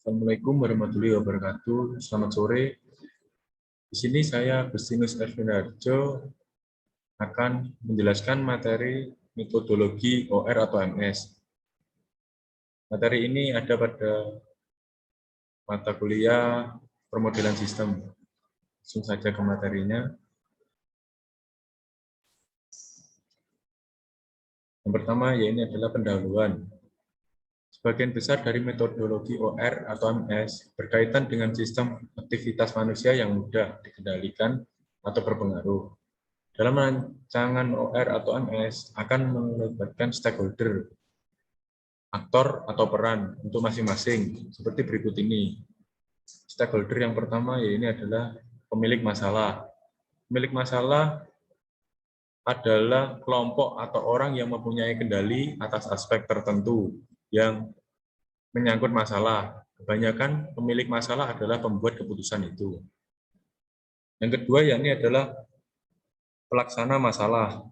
Assalamualaikum warahmatullahi wabarakatuh. Selamat sore. Di sini saya Agustinus Ervinarjo akan menjelaskan materi metodologi OR atau MS. Materi ini ada pada mata kuliah permodelan sistem. Langsung saja ke materinya. Yang pertama, ini adalah pendahuluan. Sebagian besar dari metodologi OR atau MS berkaitan dengan sistem aktivitas manusia yang mudah dikendalikan atau berpengaruh. Dalam rancangan OR atau MS akan melibatkan stakeholder, aktor atau peran untuk masing-masing, seperti berikut ini. Stakeholder yang pertama ini adalah pemilik masalah. Pemilik masalah adalah kelompok atau orang yang mempunyai kendali atas aspek tertentu yang menyangkut masalah. Kebanyakan pemilik masalah adalah pembuat keputusan itu. Yang kedua yakni adalah pelaksana masalah.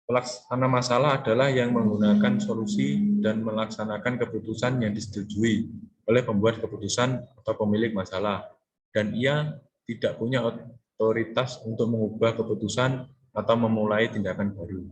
Pelaksana masalah adalah yang menggunakan solusi dan melaksanakan keputusan yang disetujui oleh pembuat keputusan atau pemilik masalah. Dan ia tidak punya otoritas untuk mengubah keputusan atau memulai tindakan baru.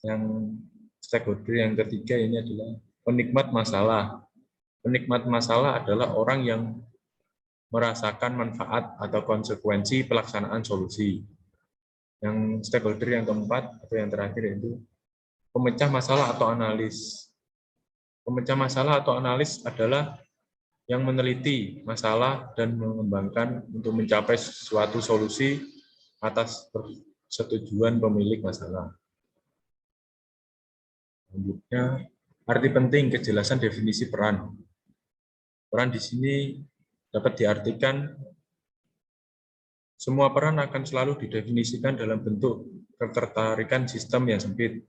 Yang stakeholder yang ketiga ini adalah penikmat masalah. Penikmat masalah adalah orang yang merasakan manfaat atau konsekuensi pelaksanaan solusi. Yang stakeholder yang keempat atau yang terakhir yaitu pemecah masalah atau analis. Pemecah masalah atau analis adalah yang meneliti masalah dan mengembangkan untuk mencapai suatu solusi atas persetujuan pemilik masalah. Selanjutnya, arti penting kejelasan definisi peran. Peran di sini dapat diartikan semua peran akan selalu didefinisikan dalam bentuk ketertarikan sistem yang sempit.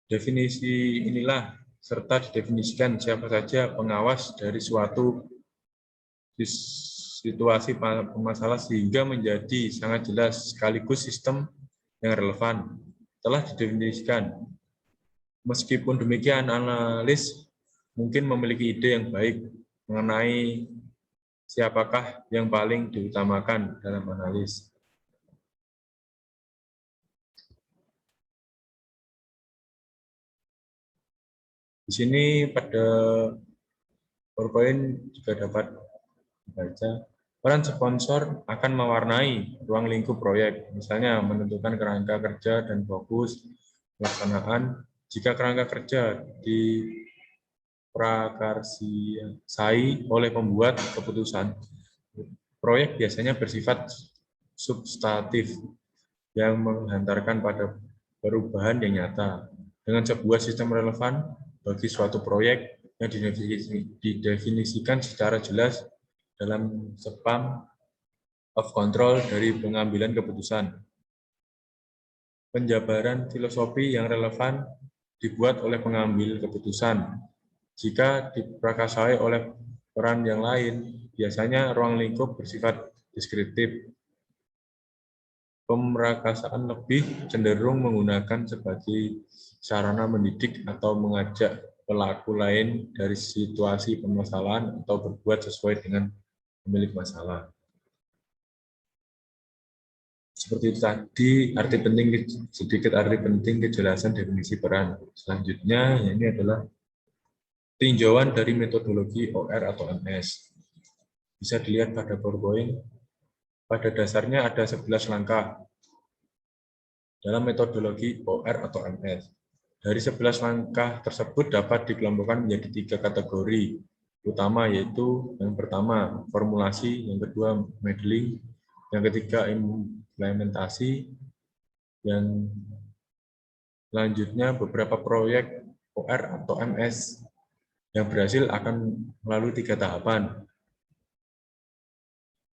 Definisi inilah serta didefinisikan siapa saja pengawas dari suatu situasi masalah sehingga menjadi sangat jelas sekaligus sistem yang relevan telah didefinisikan. Meskipun demikian, analis mungkin memiliki ide yang baik mengenai siapakah yang paling diutamakan dalam analis. Di sini pada PowerPoint juga dapat dibaca, peran sponsor akan mewarnai ruang lingkup proyek, misalnya menentukan kerangka kerja dan fokus pelaksanaan. Jika kerangka kerja diprakarsai oleh pembuat keputusan, proyek biasanya bersifat substantif yang menghantarkan pada perubahan yang nyata. Dengan sebuah sistem relevan bagi suatu proyek yang didefinisikan secara jelas dalam span of control dari pengambilan keputusan. Penjabaran filosofi yang relevan dibuat oleh pengambil keputusan. Jika diprakarsai oleh peran yang lain, biasanya ruang lingkup bersifat deskriptif. Pemrakarsaan lebih cenderung menggunakan sebagai sarana mendidik atau mengajak pelaku lain dari situasi permasalahan atau berbuat sesuai dengan pemilik masalah. Seperti itu tadi, sedikit arti penting kejelasan definisi peran. Selanjutnya, ini adalah tinjauan dari metodologi OR atau MS. Bisa dilihat pada PowerPoint. Pada dasarnya ada 11 langkah dalam metodologi OR atau MS. Dari 11 langkah tersebut dapat dikelompokkan menjadi 3 kategori utama, yaitu yang pertama formulasi, yang kedua modeling, yang ketiga implementasi, yang selanjutnya beberapa proyek OR atau MS yang berhasil akan melalui 3 tahapan.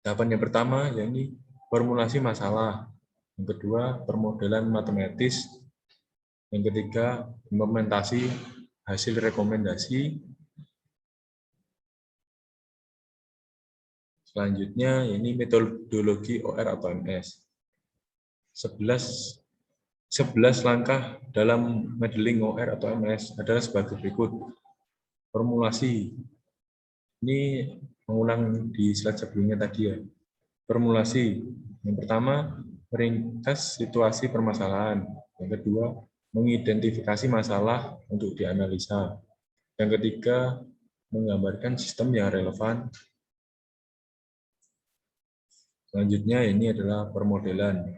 Tahapan yang pertama yakni formulasi masalah, yang kedua permodelan matematis, yang ketiga implementasi hasil rekomendasi. Selanjutnya ini metodologi OR atau MS. 11 langkah dalam modeling OR atau MS adalah sebagai berikut. Formulasi. Ini mengulang di slide sebelumnya tadi ya. Formulasi. Yang pertama, meringkas situasi permasalahan. Yang kedua, mengidentifikasi masalah untuk dianalisa. Yang ketiga, menggambarkan sistem yang relevan. Selanjutnya ini adalah permodelan.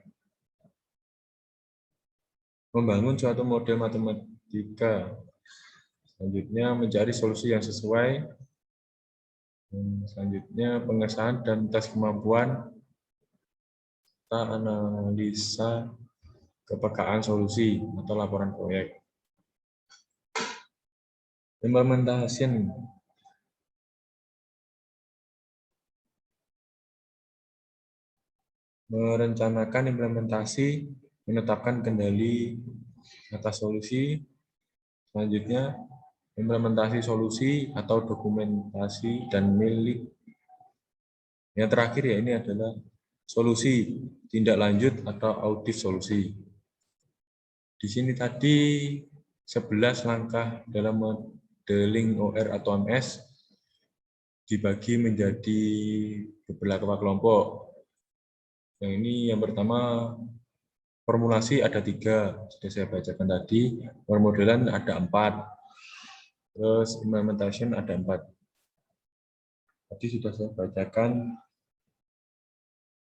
Membangun suatu model matematika. Selanjutnya mencari solusi yang sesuai. Selanjutnya pengesahan dan tes kemampuan. Kita analisa kepekaan solusi atau laporan proyek. Implementation. Merencanakan implementasi, menetapkan kendali atas solusi. Selanjutnya, implementasi solusi atau dokumentasi dan milik. Yang terakhir ya ini adalah solusi, tindak lanjut atau audit solusi. Di sini tadi 11 langkah dalam modeling OR atau MS dibagi menjadi beberapa kelompok. Yang ini yang pertama, formulasi ada 3, sudah saya bacakan tadi. Permodelan ada 4. Terus implementation ada 4. Tadi sudah saya bacakan.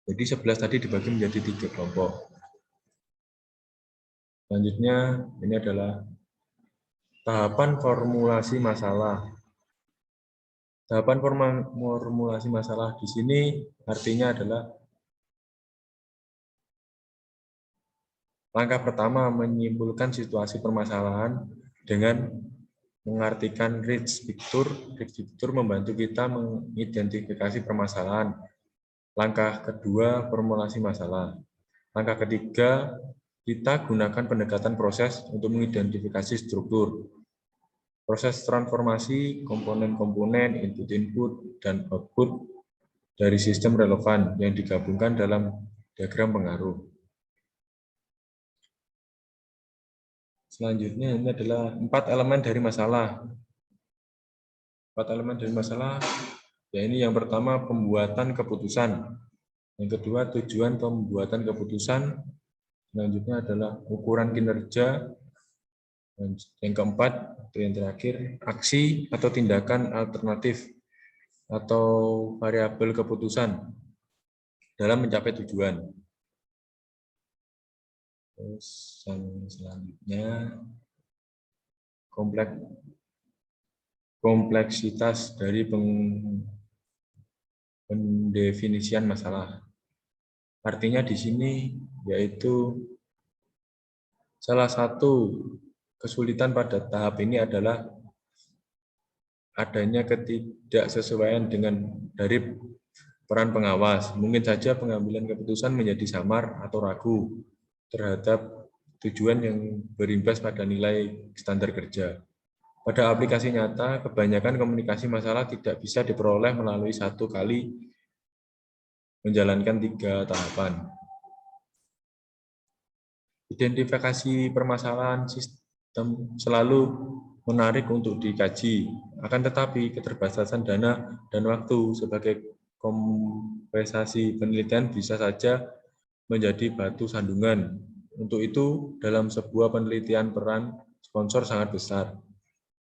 Jadi 11 tadi dibagi menjadi 3 kelompok. Selanjutnya ini adalah tahapan formulasi masalah. Tahapan formulasi masalah di sini artinya adalah langkah pertama menyimpulkan situasi permasalahan dengan mengartikan rich picture. Rich picture membantu kita mengidentifikasi permasalahan. Langkah kedua, formulasi masalah. Langkah ketiga, kita gunakan pendekatan proses untuk mengidentifikasi struktur. Proses transformasi komponen-komponen, input-input, dan output dari sistem relevan yang digabungkan dalam diagram pengaruh. Selanjutnya ini adalah 4 elemen dari masalah. 4 elemen dari masalah, ya ini yang pertama pembuatan keputusan. Yang kedua tujuan pembuatan keputusan. Selanjutnya adalah ukuran kinerja. Dan yang keempat, yang terakhir, aksi atau tindakan alternatif atau variabel keputusan dalam mencapai tujuan. Terus yang selanjutnya kompleksitas dari pendefinisian masalah. Artinya di sini yaitu salah satu kesulitan pada tahap ini adalah adanya ketidaksesuaian dari peran pengawas. Mungkin saja pengambilan keputusan menjadi samar atau ragu terhadap tujuan yang berimbas pada nilai standar kerja. Pada aplikasi nyata, kebanyakan komunikasi masalah tidak bisa diperoleh melalui satu kali menjalankan 3 tahapan. Identifikasi permasalahan sistem selalu menarik untuk dikaji. Akan tetapi keterbatasan dana dan waktu sebagai kompensasi penelitian bisa saja menjadi batu sandungan. Untuk itu, dalam sebuah penelitian peran sponsor sangat besar.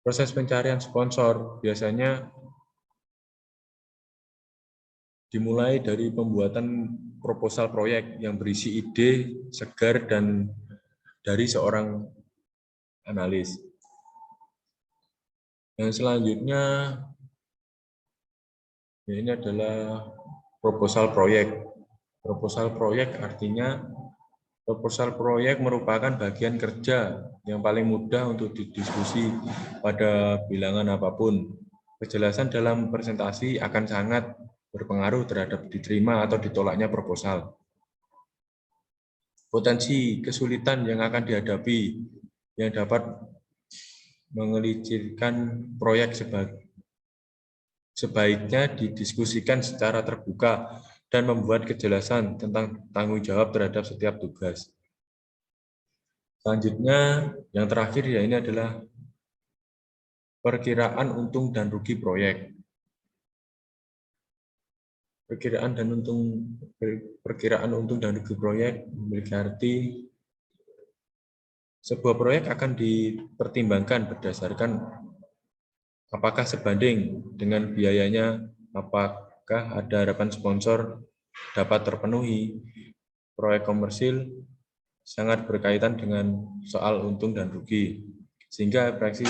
Proses pencarian sponsor biasanya dimulai dari pembuatan proposal proyek yang berisi ide segar dan dari seorang analis. Yang selanjutnya ini adalah proposal proyek. Proposal proyek artinya proposal proyek merupakan bagian kerja yang paling mudah untuk didiskusi pada bilangan apapun. Kejelasan dalam presentasi akan sangat berpengaruh terhadap diterima atau ditolaknya proposal. Potensi kesulitan yang akan dihadapi yang dapat mengelicirkan proyek sebaiknya didiskusikan secara terbuka dan membuat kejelasan tentang tanggung jawab terhadap setiap tugas. Selanjutnya, yang terakhir ya ini adalah Perkiraan untung dan rugi proyek. Perkiraan untung dan rugi proyek memiliki arti sebuah proyek akan dipertimbangkan berdasarkan apakah sebanding dengan biayanya, apakah ada harapan sponsor dapat terpenuhi. Proyek komersil sangat berkaitan dengan soal untung dan rugi, sehingga ekspresi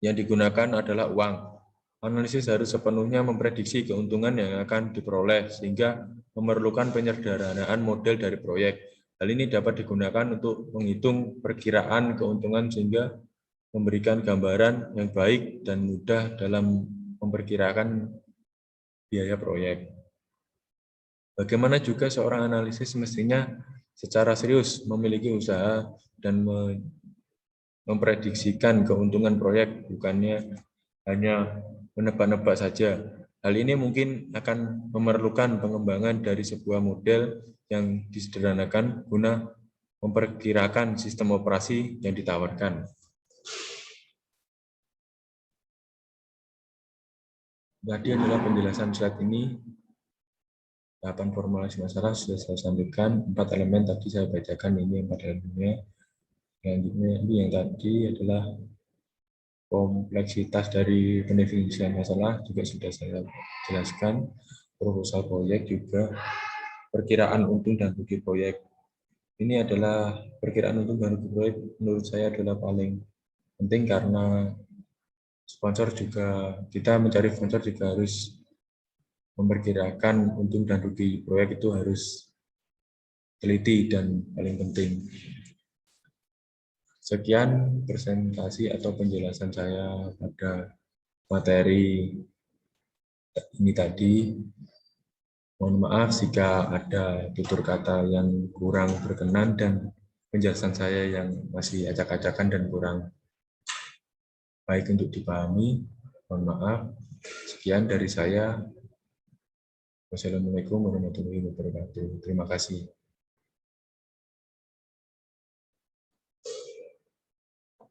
yang digunakan adalah uang. Analisis harus sepenuhnya memprediksi keuntungan yang akan diperoleh, sehingga memerlukan penyederhanaan model dari proyek. Hal ini dapat digunakan untuk menghitung perkiraan keuntungan sehingga memberikan gambaran yang baik dan mudah dalam memperkirakan biaya proyek. Bagaimana juga seorang analisis mestinya secara serius memiliki usaha dan memprediksikan keuntungan proyek, bukannya hanya menebak-nebak saja. Hal ini mungkin akan memerlukan pengembangan dari sebuah model yang disederhanakan guna memperkirakan sistem operasi yang ditawarkan. Tadi adalah penjelasan slide ini. Tahapan formulasi masalah sudah saya sampaikan. 4 elemen tadi saya bacakan, ini 4 elemennya. Selanjutnya ini yang tadi adalah kompleksitas dari pendefinisian masalah juga sudah saya jelaskan. Proposal proyek juga perkiraan untung dan rugi proyek. Ini adalah perkiraan untung dan rugi proyek menurut saya adalah paling penting karena sponsor juga, kita mencari sponsor juga harus memperkirakan untung dan rugi proyek, itu harus teliti dan paling penting. Sekian presentasi atau penjelasan saya pada materi ini tadi. Mohon maaf jika ada tutur kata yang kurang berkenan dan penjelasan saya yang masih acak-acakan dan kurang baik untuk dipahami. Mohon maaf. Sekian dari saya. Wassalamualaikum warahmatullahi wabarakatuh. Terima kasih.